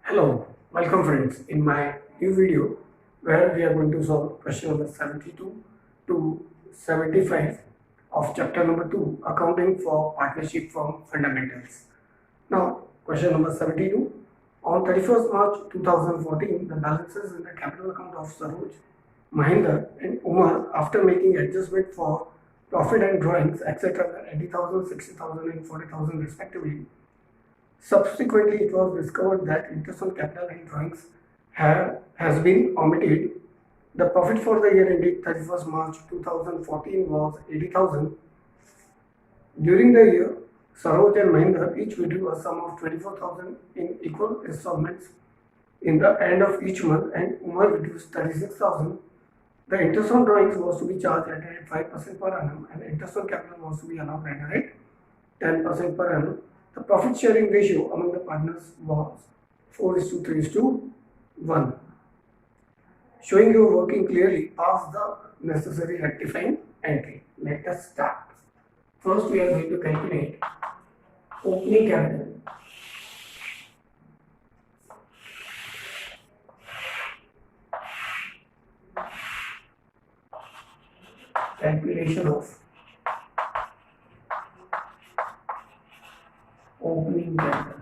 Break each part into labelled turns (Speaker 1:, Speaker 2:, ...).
Speaker 1: Hello, welcome friends in my new video where we are going to solve question number 72 to 75 of chapter number 2 accounting for partnership firm fundamentals. Now question number 72, on 31st March 2014 the balances in the capital account of Saroj, Mahinder and Umar after making adjustment for profit and drawings etc. were 80,000, 60,000 and 40,000 respectively. Subsequently, it was discovered that interest on capital and drawings has been omitted. The profit for the year ended 31st March 2014 was 80,000. During the year, Saroj and Mahinder each withdrew a sum of 24,000 in equal installments in the end of each month, and Umar withdrew 36,000. The interest on drawings was to be charged at a rate 5% per annum, and the interest on capital was to be allowed at a rate 10% per annum. The profit sharing ratio among the partners was 4:3:1. Showing you working clearly, pass the necessary rectifying entry. Let us start. First, we are going to calculate opening capital. Calculation of opening capital.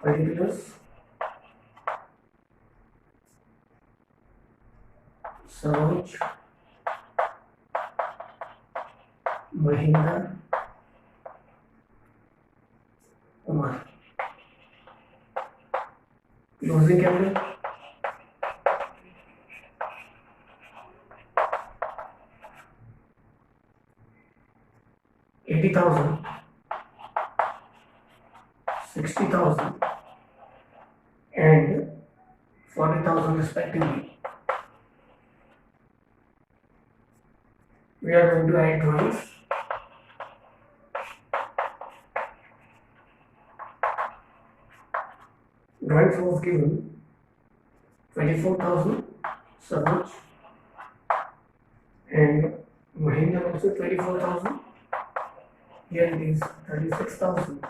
Speaker 1: Particulars. Saroj, Mahinder, Umar. Closing capital. $80,000, 60,000 and 40,000 respectively. We are going to add drawings. Drawings was given 24,000 Saroj and Mahinder also 24,000. Here it is 36,000.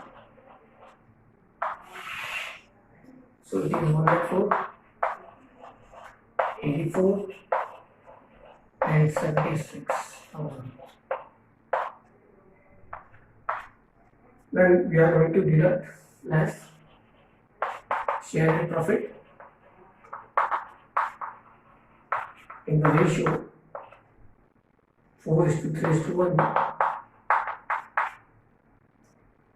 Speaker 1: So it is 104, 84 and 76,000. Then we are going to deduct less share in profit in the ratio 4:3:1.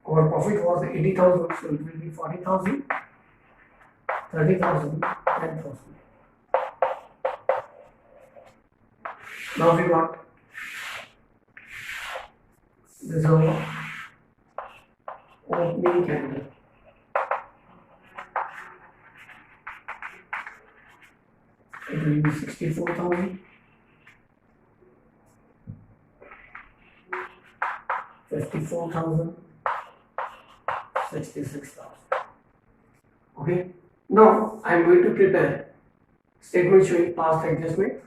Speaker 1: Our profit was 80,000, so it will be 40,000, 30,000, 10,000. Now we got this is our opening capital. It will be 64,000, 54,000, 66,000. Okay. Now I am going to prepare statement showing past adjustment.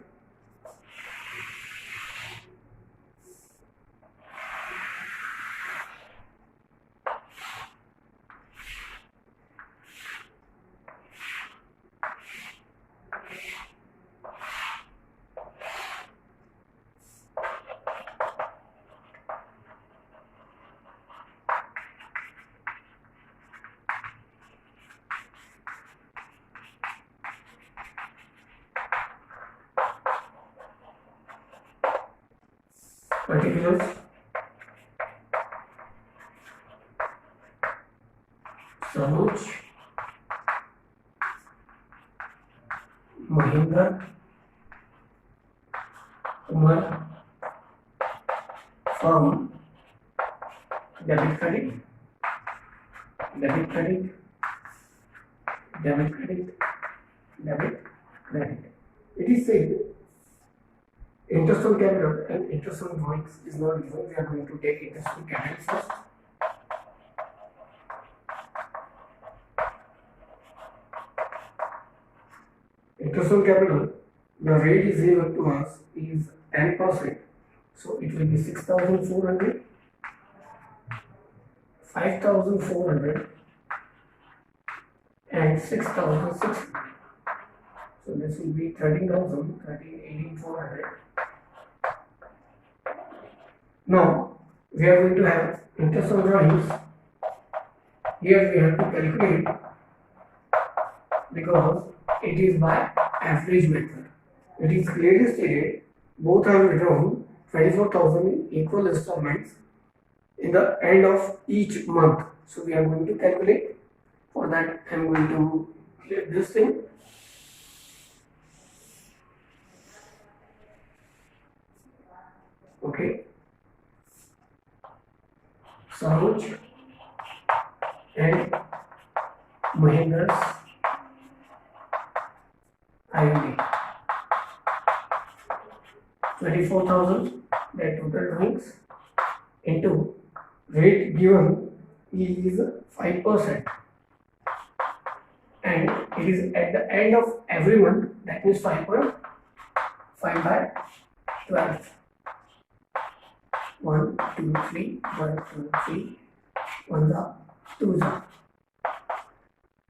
Speaker 1: Particulars. Saroj, Mahinder, Umar, firm, debit credit, debit credit, debit credit, debit credit. It is said interest on capital and interest on drawings is not given. We are going to take interest on capital first. Interest on capital, the rate is given to us is 10%. So it will be 6,400 5,400 and 6,600. So this will be 13,000, 18,400. Now we are going to have interest on drawings. Here we have to calculate because it is by average method. It is clearly stated both are withdrawn 24,000 in equal installments in the end of each month. So we are going to calculate. For that I am going to click this thing. Okay. Saroj and Mahindra's IOD. 24,000 their total drawings into rate given is 5%, and it is at the end of every month, that means 5.5 by 12. 1, 2, 3, 1, 2, 3, 1 the 2 the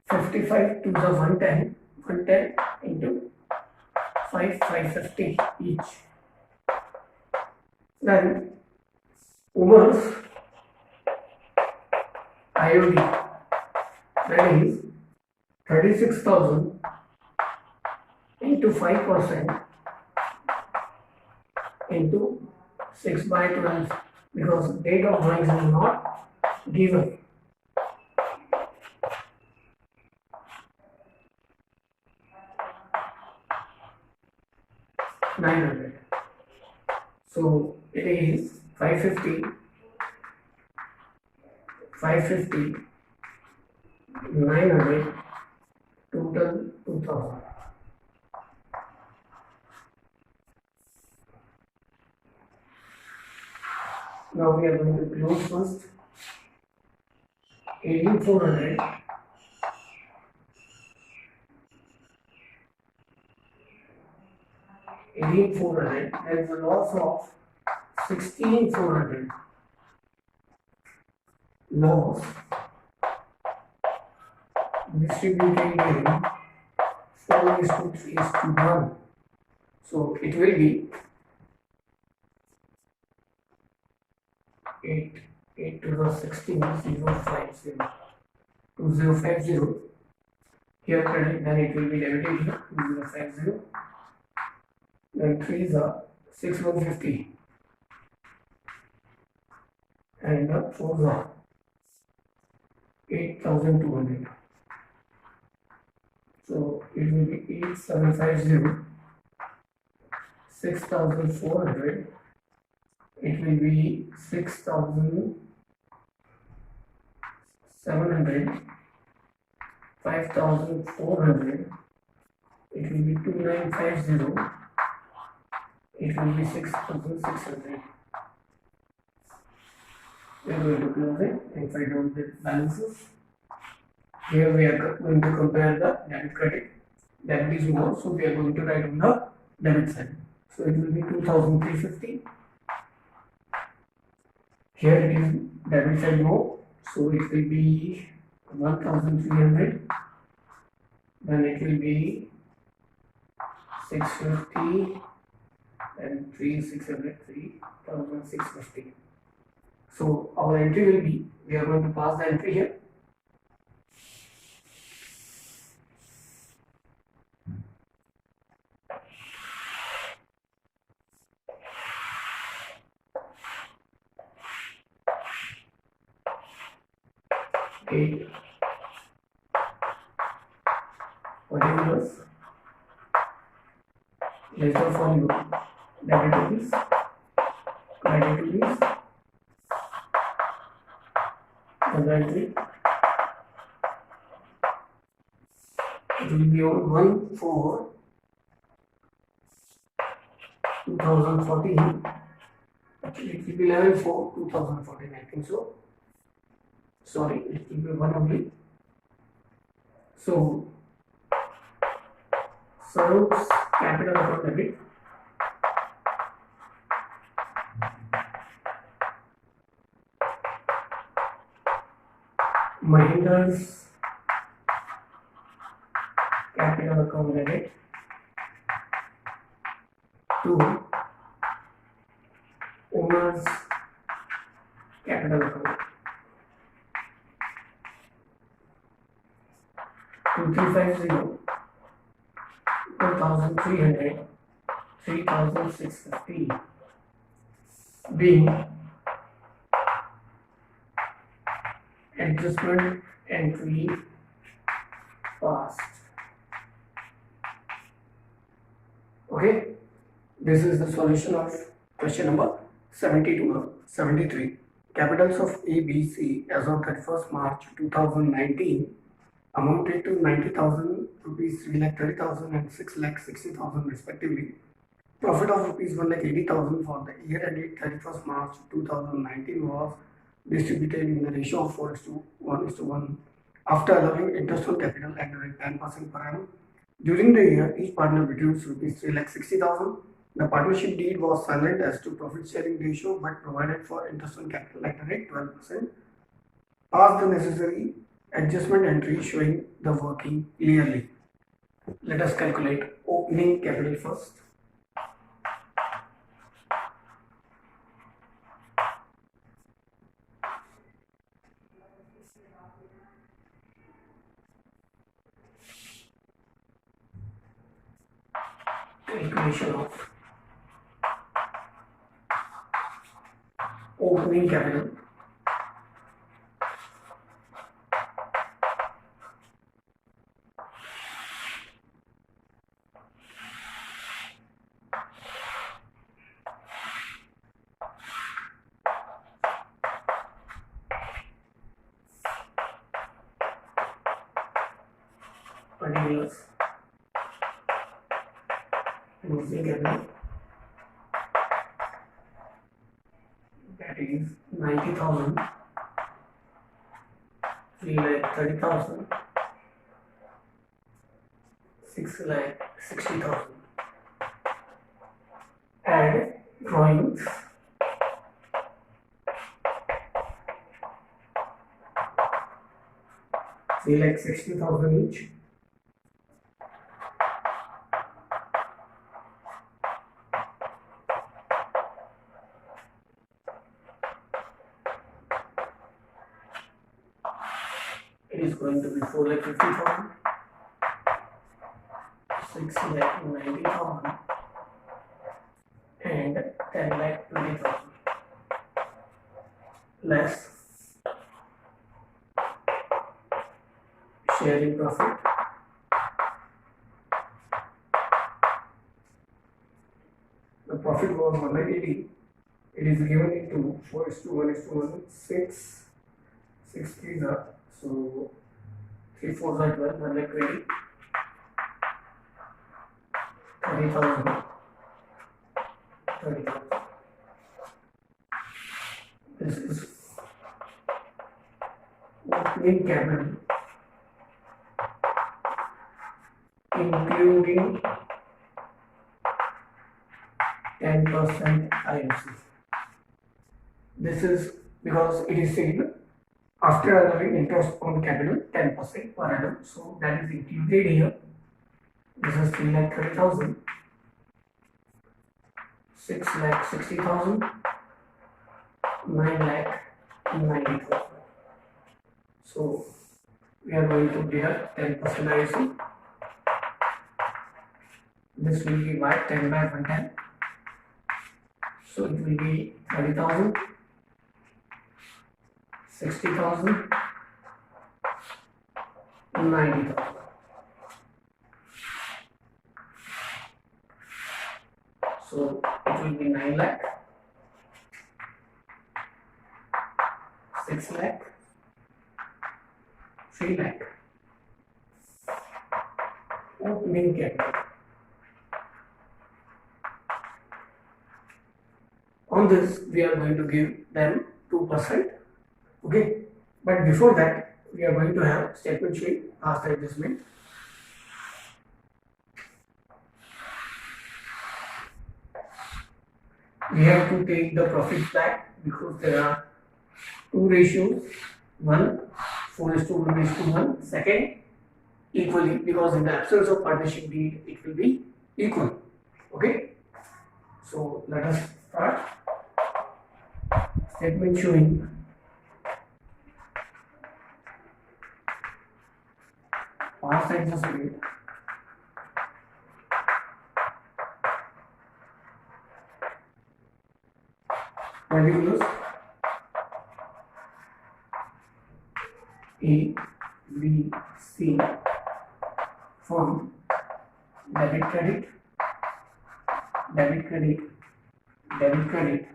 Speaker 1: 55 to the 110, 110 into 5, 550 each. Then Umar's IOD, that is 36,000 into 5% into 6 by 12, because date of drawings is not given. $900. So it is 550, 900, total 2,000. Now we are going to close first. 18,400 18,400, there is a loss of 16,400. Loss distributed in 4:3:1. So it will be 8 to the 16, 050, 2050. Here credit, then it will be debited here, 2050. Then 3 is 6150 and 4 is 8,200. So it will be 8750, 6,400. It will be 6,700, 5,400. It will be 2,950. It will be 6,600. We are going to close it and find out the balances. Here we are going to compare the debit credit. Debit is more, so we are going to write on the debit side. So it will be 2,350. Here it is debit side more, so it will be 1,300. Then it will be 650 and 3,600, 3,650. So our entry will be, we are going to pass the entry here. Okay. Particulars. Ledger for you. Debit rupees. Credit rupees. The entry. It will be on 1/4/2014. Actually, it will be 11/4/2014. I think so. Sorry, it will be one only. So, Saroj's capital account debit. Mahindra's capital account debit to owner's capital account. 2350, 2300, 3650 being adjustment entry passed. Okay, this is the solution of question number 72 or 73. Capitals of A, B, C as on 31st March 2019 amounted to 90,000 rupees, 3,30,000 and 6,60,000 respectively. Profit of rupees 1,80,000 for the year ended 31st March 2019 was distributed in the ratio of 4:1:1 after allowing interest on capital at the rate 10% per annum. During the year, each partner withdrew rupees 3,60,000. The partnership deed was silent as to profit sharing ratio but provided for interest on capital at the rate 12%. Pass the necessary adjustment entry showing the working clearly. Let us calculate opening capital first. Calculation of opening capital. Particulars. Opening capital, that is 90,000, 3,30,000, 6,60,000. Add drawings. Say 60,000 each. It is going to be 4,50,000, 6,90,000 and 10,20,000 less sharing profit. The profit was 180. It is given into 4:1:1, 6 3s are, so 3 4s are 12, 120, 30,000, 30,000. This is opening capital including 10% IOC. This is because it is said after allowing interest on capital 10% per annum, so that is included here. This is 3,30,000, 6,60,000, 9,90,000. So we are going to deduct 10% IOC. This will be by 10 by 110. So it will be 30,000, 60,000, 90,000. So it will be 9 lakh, 6 lakh, 3 lakh. Opening capital. On this, we are going to give them 2%. Okay, but before that, we are going to have statement showing past adjustment. We have to take the profit back because there are two ratios. One 4:1. Second, equally, because in the absence of partnership deed, it will be equal. Okay. So let us start. Statement showing past adjustment particulars A, B, C from debit credit, debit credit, debit credit,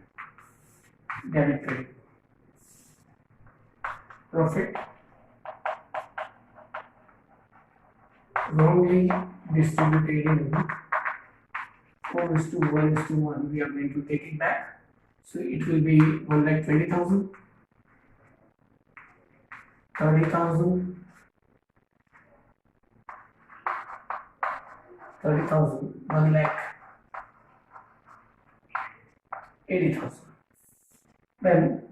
Speaker 1: debit credit. Profit wrongly distributed in 4:1:1. We are going to take it back. So it will be 1,20,000, 30,000, 30,000, 1,80,000. Then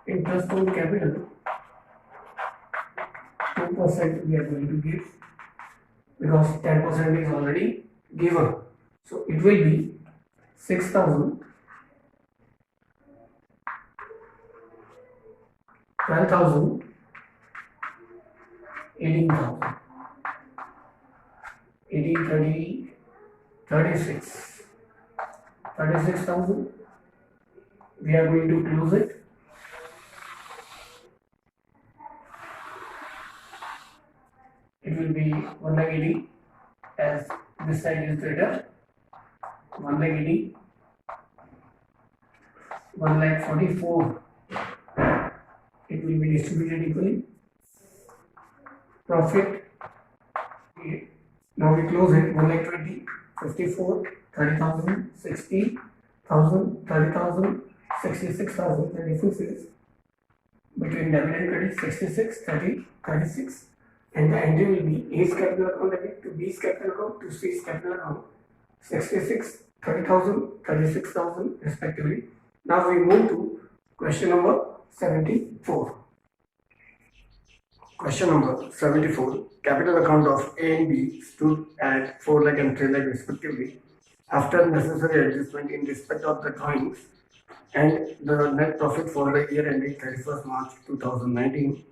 Speaker 1: interest on capital 2% we are going to give, because 10% is already given. So it will be 6,000, 12,000, 18,000, 18, 30, 36, 36,000. We are going to close it. It will be 1,80,000, as this side is greater. 1,80,000, 1,44,000. It will be distributed equally. Profit. Now we close it. 1,20,000, 54, 30,000, 60,000, 30,000, 66,000. The difference is between debit and credit 66, 30, 36. And the entry will be A's capital account debit to B's capital account to C's capital account, 66, 30,000, 36,000 respectively. Now we move to question number 74. Question number 74. Capital account of A and B stood at 4 lakh and 3 lakh respectively. After necessary adjustment in respect of the drawings and the net profit for the year ending 31st March 2019,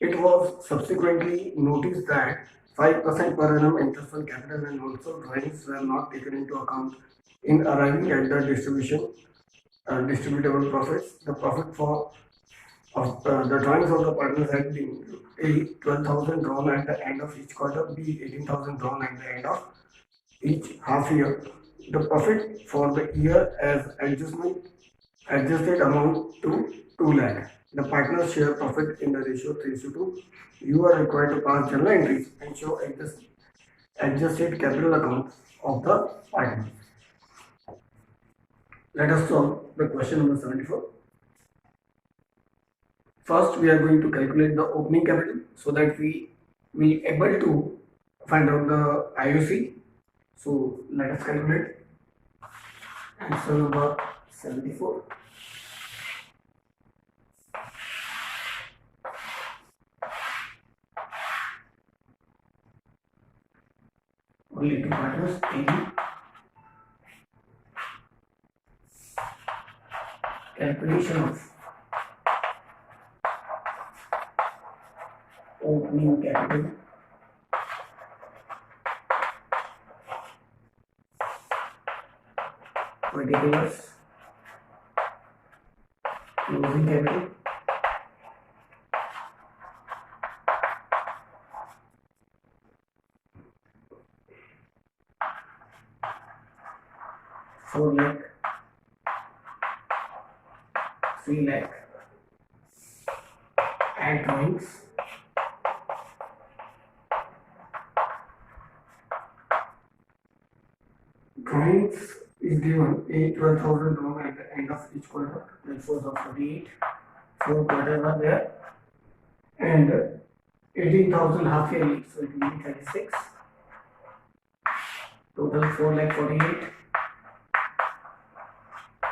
Speaker 1: it was subsequently noticed that 5% per annum interest on capital and also drawings were not taken into account in arriving at the distributable profits. The profit for the drawings of the partners had been A, 12,000 drawn at the end of each quarter, B, 18,000 drawn at the end of each half year. The profit for the year as adjusted amount to 2 lakh. The partners share profit in the ratio 3:2. You are required to pass journal entries and show adjusted capital accounts of the partners. Let us solve the question number 74. First, we are going to calculate the opening capital so that we will be able to find out the IOC. So let us calculate. Answer number 74. Only two partners, AB. Calculation of opening capital. Particulars. Closing capital. Four lakh, 3 lakh, and drawings. Drawings is given A, 12,000 drawn at the end of each quarter, that was of 48. 4 quarters are there, and 18,000 half yearly, so it will be 36. Total 4 lakh 48.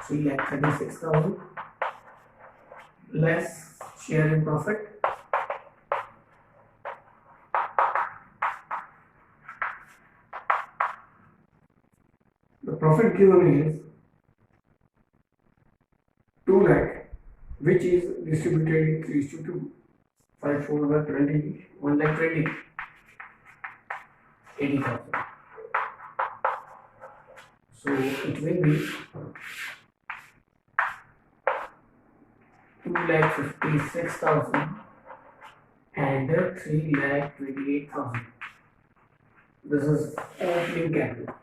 Speaker 1: 3 lakh 36,000 less share in profit. The profit given is 2 lakh, which is distributed in 3:2. 5 4 are 20, 1 lakh 20, 80,000. So it will be 2,56,000 and 3,28,000. This is opening capital.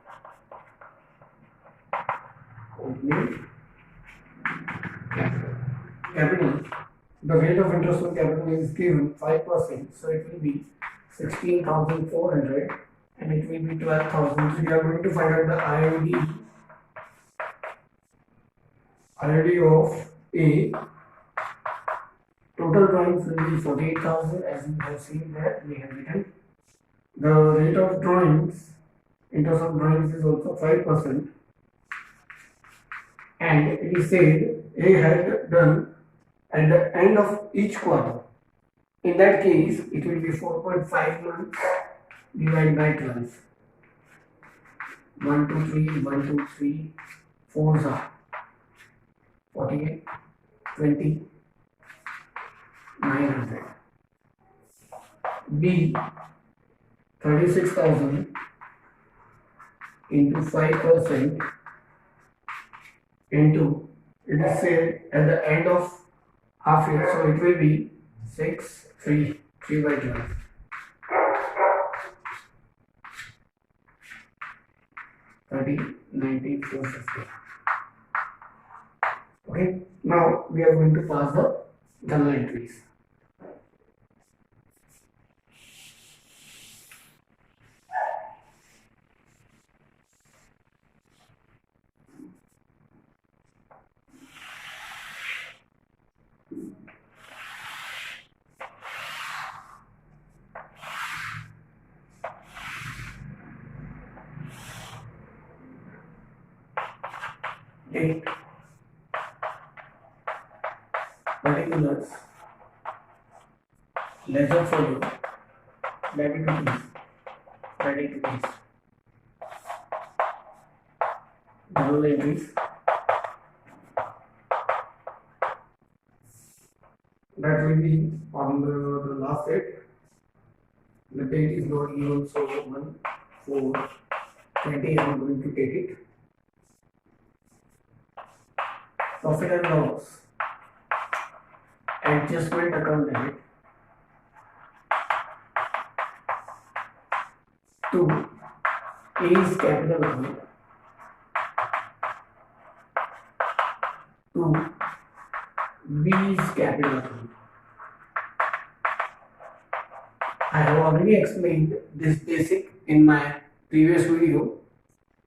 Speaker 1: Opening capital. The rate of interest on capital is given 5%, so it will be 16,400 and it will be 12,000. So we are going to find out the IOD of A. Total drawings will be 48,000, as you have seen that we have written. The rate of drawings, interest on drawings, is also 5%, and it is said A had done at the end of each quarter. In that case, it will be 4.5 months divided by 12. 1, 2, 3, 1, 2, 3, 4 are 48, 20, 900. B, 36,000 into 5% into, it is said at the end of half year, so it will be 6, 3 by 12. 30, 90, 450. Okay, now we are going to pass the journal entries. Date, particulars, ledger folio, debit rupees, credit rupees, journal entries. That will be on the last date. The date is not given, so 1, 4, 20 I am going to take it. Profit and loss, adjustment account debit, to A's capital account, to B's capital account. I have already explained this basic in my previous video.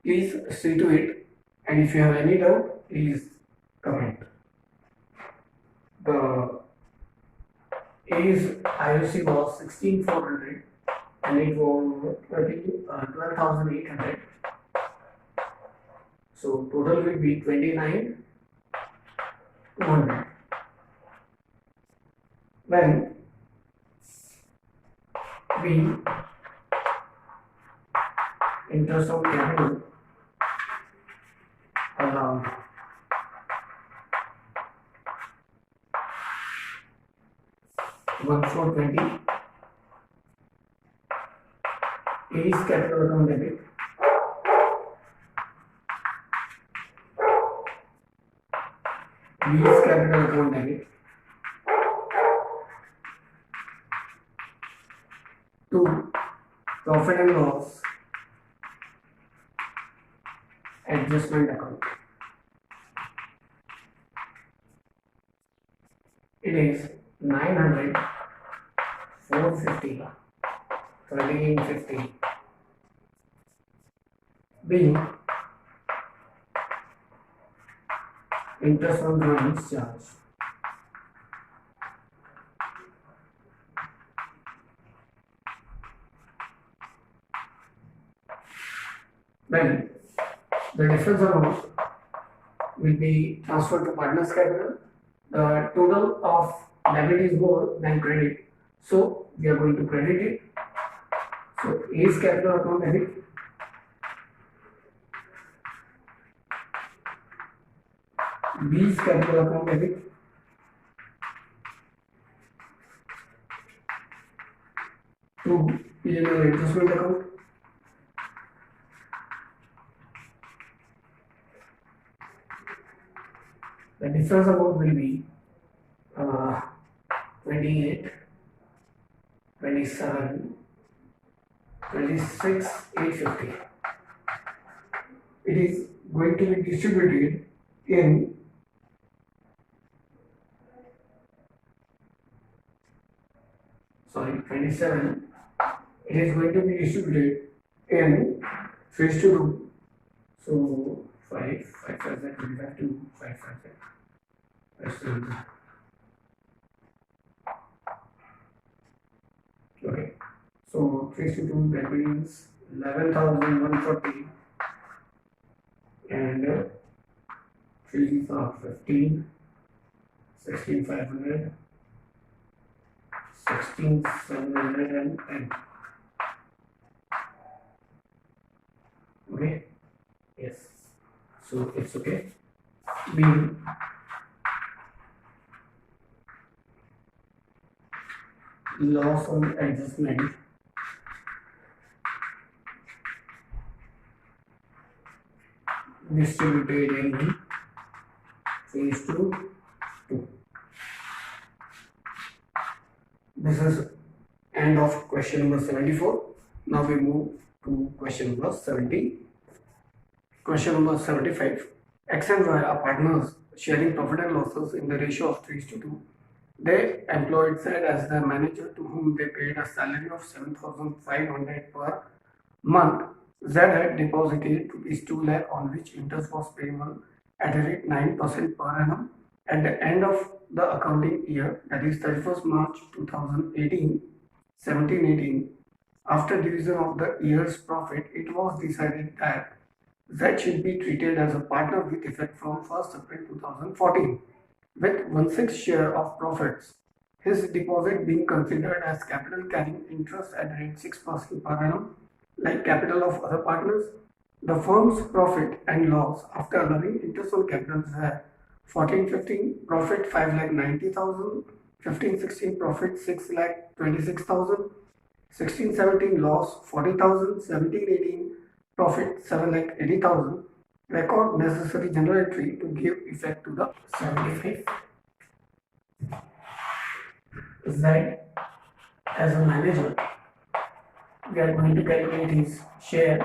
Speaker 1: Please see to it, and if you have any doubt, please comment. The A's IOC was 16,400 and it was 12,800. So total will be 29,200. Then B, interest on capital allowed, $1,420. A's capital account debit, B's capital account debit, to profit and loss adjustment account. It is 900, 450, 1350. B, interest on drawings charge. Then the difference amount will be transferred to partners capital. The total of debit is more than credit, so we are going to credit it. So A is capital account debit, B is capital account debit, to P&L adjustment account, the difference amount will be 28, 27, 26, 850. It is going to be distributed in sorry 27. It is going to be distributed in 3:2. So 5, 5, 5, 25, 2, 5, 5, 5. Okay, so 3:2, that means 11,140, and 3 are 15, 16,500, 16,710. Okay, yes, so it's okay. B, loss on adjustment, distributed in 3:2. This is end of question number 74. Now we move to question number 70. Question number 75. X and Y are partners sharing profit and losses in the ratio of 3:2. They employed Z as their manager, to whom they paid a salary of 7,500 per month. Z had deposited ₹2 lakh, on which interest was payable at a rate 9% per annum. At the end of the accounting year, that is 31st March 2018, 17-18, after division of the year's profit, it was decided that Z should be treated as a partner with effect from 1st April 2014, with 1/6 share of profits. His deposit being considered as capital carrying interest at rate 6% per annum, like capital of other partners. The firm's profit and loss after allowing interest on capital were 14-15 profit 5,90,000, 15-16 profit 6,26,000, 16-17 loss 40,000, 17-18 profit 7,80,000. Record necessary general entry to give effect to the 75. Z as a manager, we are going to calculate his share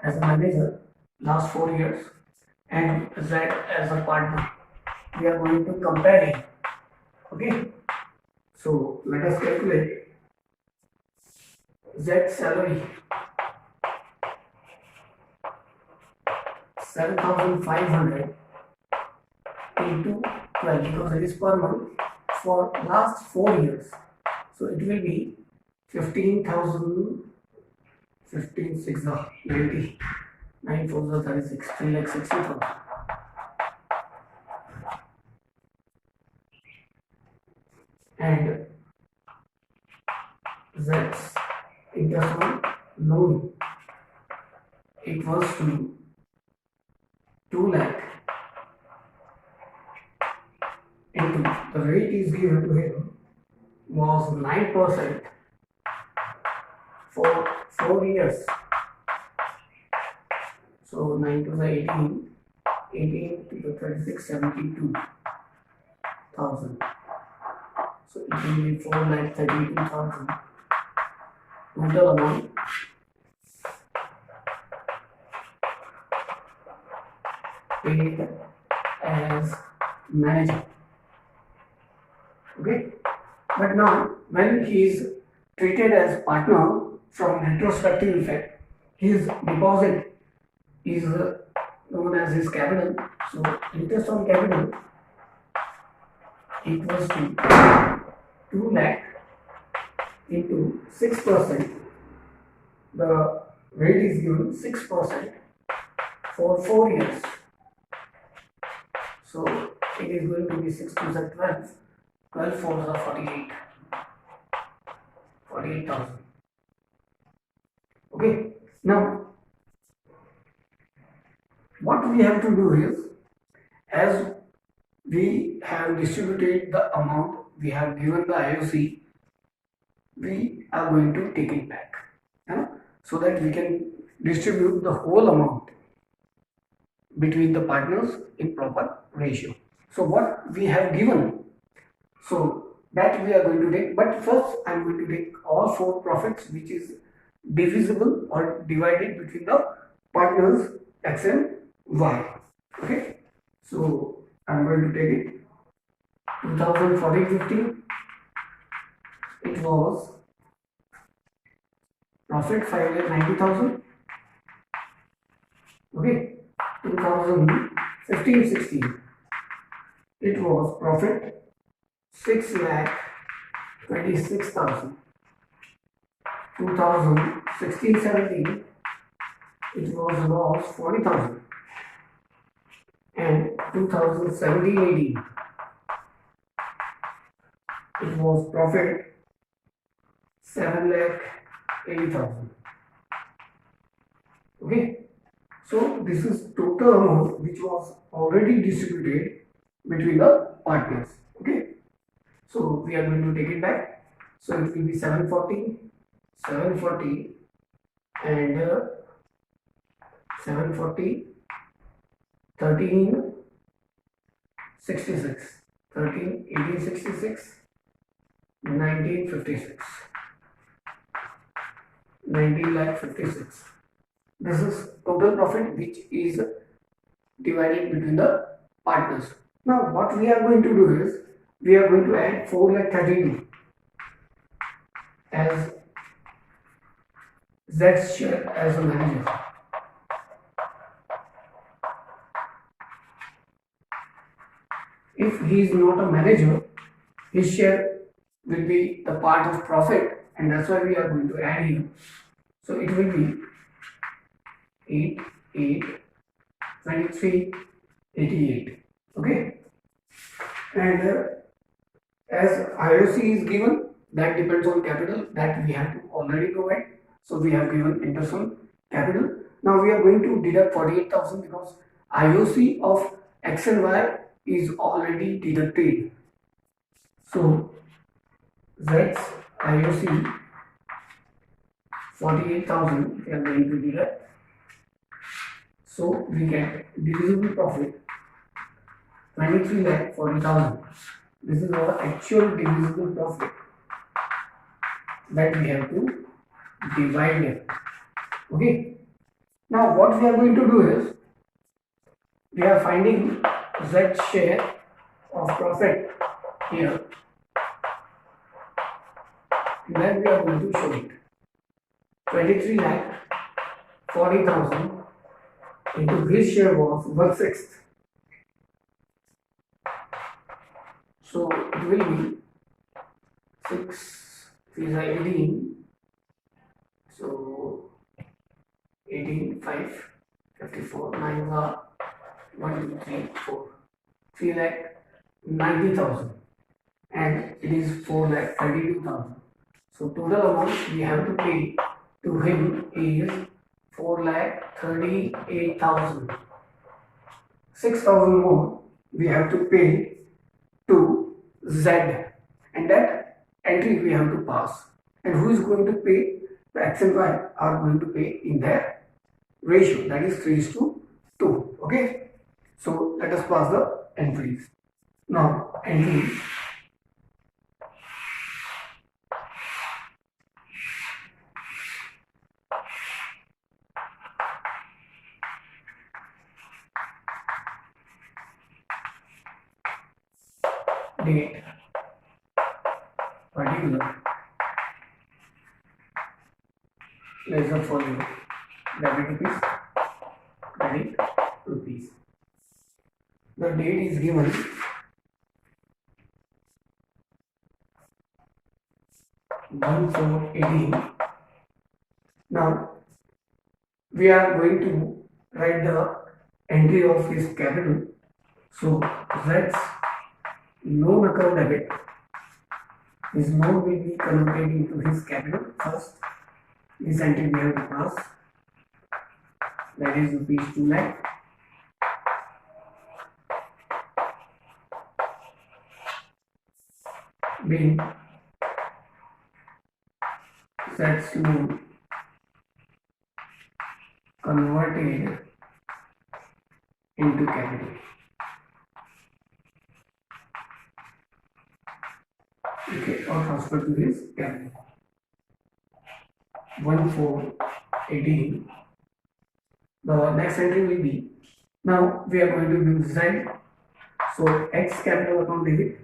Speaker 1: as a manager last 4 years, and Z as a partner, we are going to compare it. Okay, so let us calculate Z salary 7,500 into 12, because it is per month for last 4 years. So it will be 15,000, 15, 6, 90, 9, 4, 36, 3,60,000. And Z's interest on loan equals to 2 lakh into the rate is given to him was 9% for 4 years. So 9 to the 18, 18 to the 36, 72,000. So it will be 4,32,000 total amount. Paid as manager. Okay, but now when he is treated as partner from retrospective effect, his deposit is known as his capital. So interest on capital equals to 2 lakh into 6%. The rate is given 6% for 4 years. So it is going to be 6 to the 12, 12 fours are 48. 48,000. Okay. Now, what we have to do is, as we have distributed the amount, we have given the IOC, we are going to take it back, so that we can distribute the whole amount between the partners in proper ratio. So what we have given, so that we are going to take, but first I am going to take all four profits which is divisible or divided between the partners X and Y. Okay, so I am going to take it 2014-15, it was profit 590,000. Okay, 2015-16, it was profit 6,26,000. 2016-17, it was loss 40,000. And 2017-18, it was profit 7,80,000. Okay, so this is total amount which was already distributed between the partners. Okay, so we are going to take it back. So it will be 740, 740, and 740, 1366, 1866, 1956, 19,56,000. This is total profit which is divided between the partners. Now what we are going to do is, we are going to add 4,32,000 as Z's share as a manager. If he is not a manager, his share will be the part of profit, and that's why we are going to add here. So it will be 8, 8, 23, 88. Okay, and as IOC is given, that depends on capital that we have to already provide. So we have given interest on capital. Now we are going to deduct 48,000 because IOC of X and Y is already deducted. So Z's IOC 48,000 we are going to deduct. So we get divisible profit 23,40,000. This is our actual divisible profit that we have to divide it. Okay. Now what we are going to do is, we are finding Z share of profit here, and then we are going to show it. 23,40,000 into his share was 1/6. So it will be 6, 3 are 18. So 18, 5, 54, 9 are 1, 2, 3, 4. 3,90,000, and it is 4,32,000. So total amount we have to pay to him is 4,38,000. 6,000 more we have to pay to Z, and that entry we have to pass. And who is going to pay? The X and Y are going to pay in their ratio, that is 3:2. Okay, so let us pass the entries. Now entry date, particular, lesser for you, debit rupees, credit rupees. The date is given 1/4/18. Now we are going to write the entry of his capital. So Z's loan account debit his loan will be converted into his capital. First, this entry we have to pass, that is rupees 2 lakh. Being Z's loan converted into capital. Okay, or transfer to his capital. 1,418. The next entry will be, now we are going to use Z. So X capital account debit.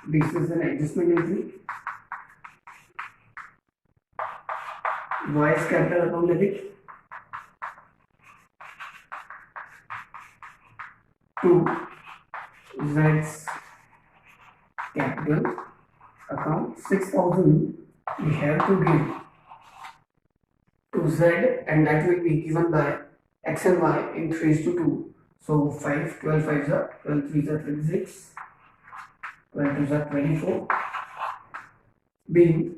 Speaker 1: This is an adjustment entry. Y's capital account debit to Z's capital account. 6,000 we have to give to Z, and that will be given by X and Y in 3:2. So 5, 12 5s are 12 3s are 26, 12 2s are 24. Being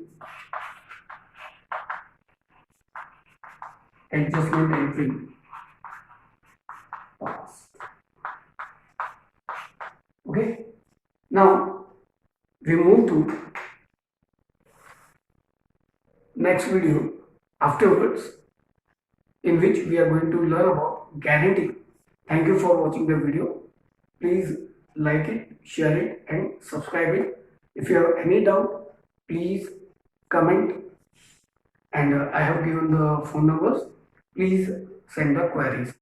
Speaker 1: adjustment entry passed. Okay, now we move to next video afterwards, in which we are going to learn about guarantee. Thank you for watching the video. Please like it, share it, and subscribe it. If you have any doubt, please comment, and I have given the phone numbers. Please send the queries.